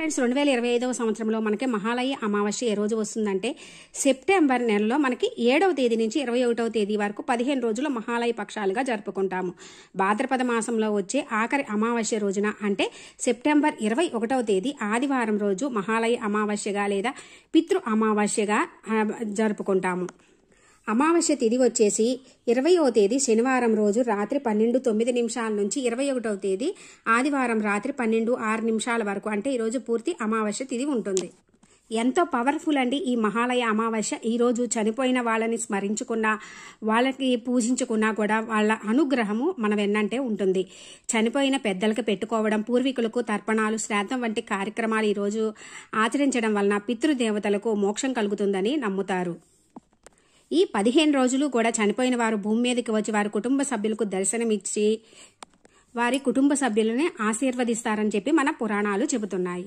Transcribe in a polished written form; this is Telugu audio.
ఫ్రెండ్స్ 2025వ సంవత్సరంలో మనకి మహాలయ అమావాస్య ఏ రోజు వస్తుందంటే సెప్టెంబర్ నెలలో మనకి 7వ తేదీ నుంచి 21వ తేదీ వరకు 15 రోజులు మహాలయ పక్షాలుగా జరుపుకుంటాము. భాద్రపద మాసంలో వచ్చే ఆఖరి అమావాస్య రోజున అంటే సెప్టెంబర్ 21వ తేదీ ఆదివారం రోజు మహాలయ అమావాస్యగా లేదా పితృ అమావాస్యగా జరుపుకుంటాము. అమావాస్య తిథి వచ్చేసి 20వ తేదీ శనివారం రోజు రాత్రి 12:09 నుంచి 21వ తేదీ ఆదివారం రాత్రి 12:06 వరకు అంటే ఈరోజు పూర్తి అమావాస్య తిథి ఉంటుంది. ఎంతో పవర్ఫుల్ అండి ఈ మహాలయ అమావాస్య. ఈరోజు చనిపోయిన వాళ్ళని స్మరించుకున్నా వాళ్ళకి పూజించుకున్నా కూడా వాళ్ళ అనుగ్రహము మన వెన్నంటే ఉంటుంది. చనిపోయిన పెద్దలకు పెట్టుకోవడం, పూర్వీకులకు తర్పణాలు, శ్రాద్ధం వంటి కార్యక్రమాలు ఈరోజు ఆచరించడం వలన పితృదేవతలకు మోక్షం కలుగుతుందని నమ్ముతారు. ఈ 15 రోజులు కూడా చనిపోయిన వారు భూమి మీదకి వచ్చి వారి కుటుంబ సభ్యులకు దర్శనమిచ్చి వారి కుటుంబ సభ్యులని ఆశీర్వదిస్తారని చెప్పి మన పురాణాలు చెబుతున్నాయి.